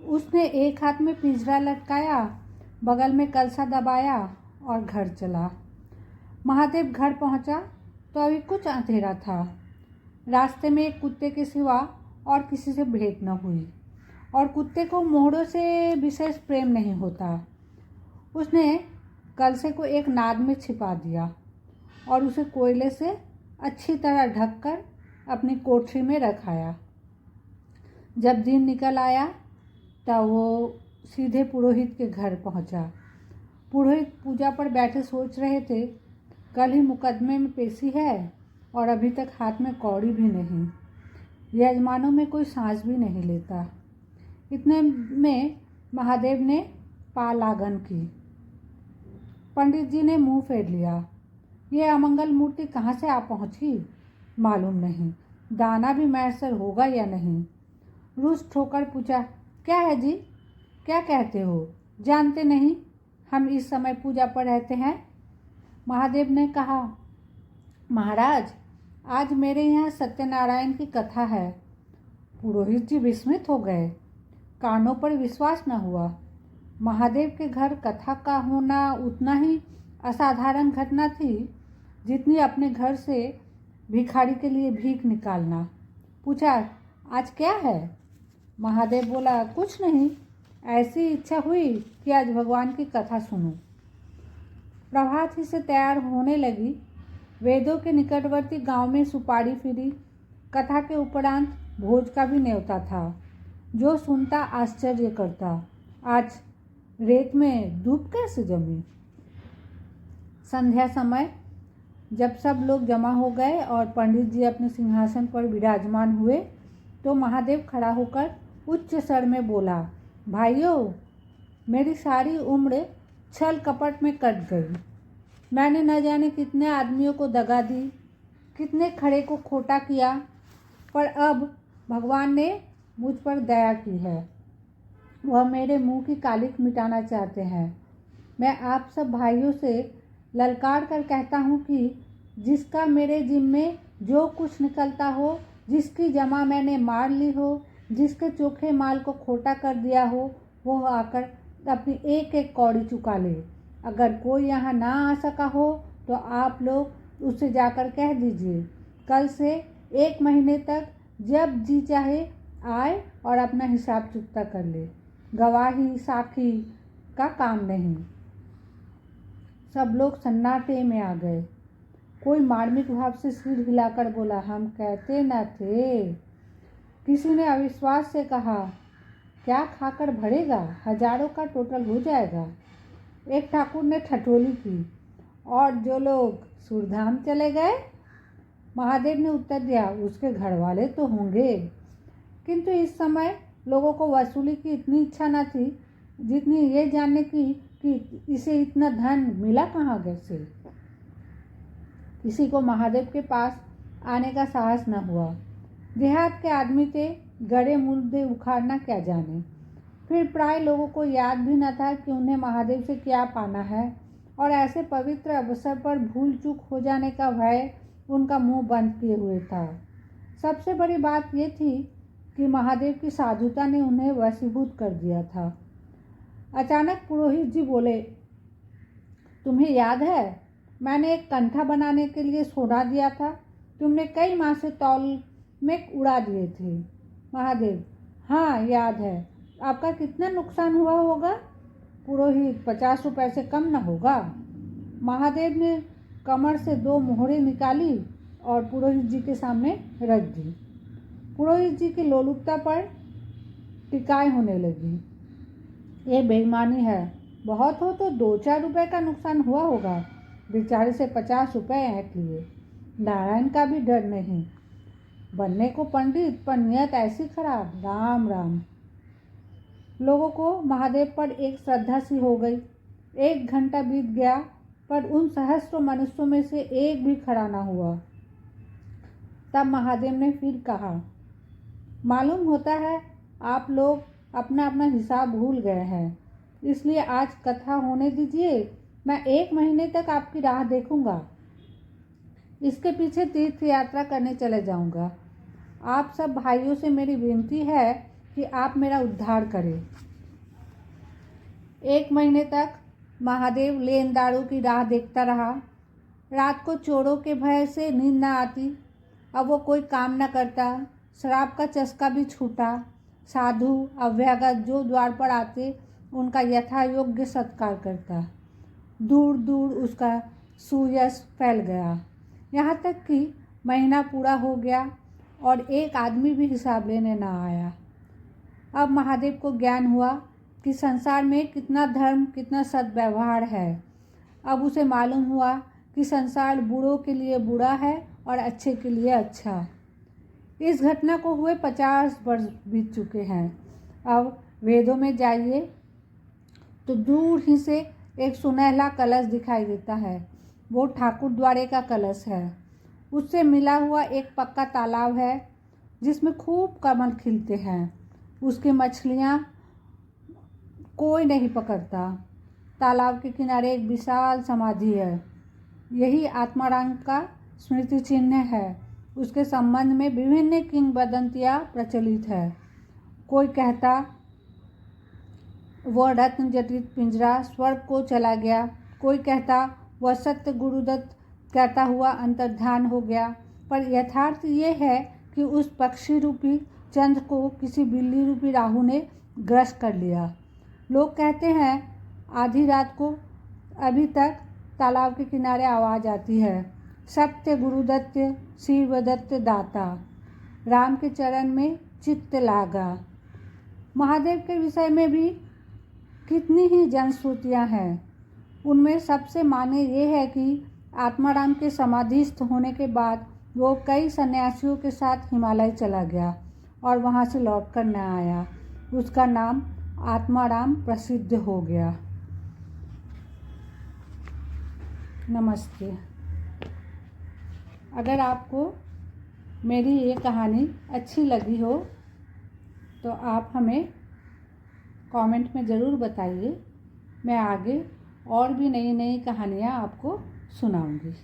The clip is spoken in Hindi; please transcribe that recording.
उसने एक हाथ में पिंजरा लटकाया, बगल में कलसा दबाया और घर चला। महादेव घर पहुंचा तो अभी कुछ अंधेरा था। रास्ते में एक कुत्ते के सिवा और किसी से भेंट न हुई और कुत्ते को मोहड़ों से विशेष प्रेम नहीं होता। उसने कलसे को एक नाद में छिपा दिया और उसे कोयले से अच्छी तरह ढककर अपनी कोठरी में रखाया। जब दिन निकल आया तब वो सीधे पुरोहित के घर पहुंचा। पुरोहित पूजा पर बैठे सोच रहे थे, कल ही मुकदमे में पेशी है और अभी तक हाथ में कौड़ी भी नहीं। यजमानों में कोई सांस भी नहीं लेता। इतने में महादेव ने पालागन की। पंडित जी ने मुंह फेर लिया। ये अमंगल मूर्ति कहाँ से आ पहुंची मालूम नहीं, दाना भी मैसर होगा या नहीं। रूस ठोकर पूछा, क्या है जी, क्या कहते हो? जानते नहीं हम इस समय पूजा पर रहते हैं? महादेव ने कहा, महाराज आज मेरे यहाँ सत्यनारायण की कथा है। पुरोहित जी विस्मित हो गए, कानों पर विश्वास न हुआ। महादेव के घर कथा का होना उतना ही असाधारण घटना थी जितनी अपने घर से भिखारी के लिए भीख निकालना। पूछा, आज क्या है? महादेव बोला, कुछ नहीं, ऐसी इच्छा हुई कि आज भगवान की कथा सुनूं। प्रभात ही से तैयार होने लगी। वेदों के निकटवर्ती गांव में सुपारी फिरी। कथा के उपरांत भोज का भी न्योता था। जो सुनता आश्चर्य करता, आज रेत में धूप कैसे जमी? संध्या समय जब सब लोग जमा हो गए और पंडित जी अपने सिंहासन पर विराजमान हुए तो महादेव खड़ा होकर उच्च स्वर में बोला, भाइयों, मेरी सारी उम्र छल कपट में कट गई। मैंने न जाने कितने आदमियों को दगा दी, कितने खड़े को खोटा किया, पर अब भगवान ने मुझ पर दया की है। वह मेरे मुंह की कालिख मिटाना चाहते हैं। मैं आप सब भाइयों से ललकार कर कहता हूँ कि जिसका मेरे जिम्मे जो कुछ निकलता हो, जिसकी जमा मैंने मार ली हो, जिसके चोखे माल को खोटा कर दिया हो, वो आकर अपनी एक एक कौड़ी चुका ले। अगर कोई यहाँ ना आ सका हो तो आप लोग उससे जाकर कह दीजिए, कल से 1 महीने तक जब जी चाहे आए और अपना हिसाब चुकता कर ले। गवाही साखी का काम नहीं। सब लोग सन्नाटे में आ गए। कोई मार्मिक भाव से सिर हिलाकर बोला, हम कहते न थे। किसी ने अविश्वास से कहा, क्या खाकर भरेगा, हजारों का टोटल हो जाएगा। एक ठाकुर ने ठठोली की, और जो लोग सुरधाम चले गए? महादेव ने उत्तर दिया, उसके घर वाले तो होंगे, किंतु इस समय लोगों को वसूली की इतनी इच्छा न थी जितनी ये जानने की कि इसे इतना धन मिला कहाँ से। किसी को महादेव के पास आने का साहस न हुआ। देहात के आदमी थे, गड़े मुर्दे उखाड़ना क्या जाने। फिर प्राय लोगों को याद भी न था कि उन्हें महादेव से क्या पाना है, और ऐसे पवित्र अवसर पर भूल चूक हो जाने का भय उनका मुंह बंद किए हुए था। सबसे बड़ी बात यह थी कि महादेव की साधुता ने उन्हें वशीभूत कर दिया था। अचानक पुरोहित जी बोले, तुम्हें याद है मैंने एक कंठा बनाने के लिए सोना दिया था, तुमने कई माह से तौल में उड़ा दिए थे। महादेव, हाँ याद है। आपका कितना नुकसान हुआ होगा? पुरोहित, 50 रुपए से कम न होगा। महादेव ने कमर से 2 मोहरें निकाली और पुरोहित जी के सामने रख दी। पुरोहित जी की लोलुपता पर टिकाई होने लगी। ये बेईमानी है, बहुत हो तो 2-4 रुपए का नुकसान हुआ होगा। बेचारे से 50 रुपए ऐंठ लिए। नारायण का भी डर नहीं। बनने को पंडित पर नियत ऐसी खराब। राम राम। लोगों को महादेव पर एक श्रद्धा सी हो गई। 1 घंटा बीत गया पर उन सहस्त्रों मनुष्यों में से एक भी खड़ा ना हुआ। तब महादेव ने फिर कहा, मालूम होता है आप लोग अपना अपना हिसाब भूल गए हैं, इसलिए आज कथा होने दीजिए। मैं 1 महीने तक आपकी राह देखूंगा। इसके पीछे तीर्थ यात्रा करने चले जाऊंगा। आप सब भाइयों से मेरी विनती है कि आप मेरा उद्धार करें। 1 महीने तक महादेव लेनदारों की राह देखता रहा। रात को चोरों के भय से नींद न आती। अब वो कोई काम न करता। शराब का चस्का भी छूटा। साधु अभ्यागत जो द्वार पर आते उनका यथा योग्य सत्कार करता। दूर दूर उसका सुयश फैल गया। यहाँ तक कि महीना पूरा हो गया और एक आदमी भी हिसाब लेने न आया। अब महादेव को ज्ञान हुआ कि संसार में कितना धर्म, कितना सद्व्यवहार है। अब उसे मालूम हुआ कि संसार बूढ़ों के लिए बुरा है और अच्छे के लिए अच्छा। इस घटना को हुए 50 वर्ष बीत चुके हैं। अब वेदों में जाइए तो दूर ही से एक सुनहला कलश दिखाई देता है। वो ठाकुर द्वारे का कलश है। उससे मिला हुआ एक पक्का तालाब है जिसमें खूब कमल खिलते हैं। उसकी मछलियाँ कोई नहीं पकड़ता। तालाब के किनारे एक विशाल समाधि है। यही आत्माराम का स्मृति चिन्ह है। उसके संबंध में विभिन्न किंवदंतियाँ प्रचलित है। कोई कहता वह रत्न जटित पिंजरा स्वर्ग को चला गया। कोई कहता वह सत्य गुरुदत्त कहता हुआ अंतर्धान हो गया। पर यथार्थ ये है कि उस पक्षी रूपी चंद्र को किसी बिल्ली रूपी राहु ने ग्रस्त कर लिया। लोग कहते हैं आधी रात को अभी तक तालाब के किनारे आवाज़ आती है, सत्य गुरुदत्त शिवदत्त दाता, राम के चरण में चित्त लागा। महादेव के विषय में भी कितनी ही जनश्रुतियाँ हैं। उनमें सबसे माने ये है कि आत्माराम के समाधिस्थ होने के बाद वो कई सन्यासियों के साथ हिमालय चला गया और वहाँ से लौटकर न आया। उसका नाम आत्माराम प्रसिद्ध हो गया। नमस्ते। अगर आपको मेरी ये कहानी अच्छी लगी हो तो आप हमें कमेंट में ज़रूर बताइए। मैं आगे और भी नई नई कहानियाँ आपको सुनाऊंगी।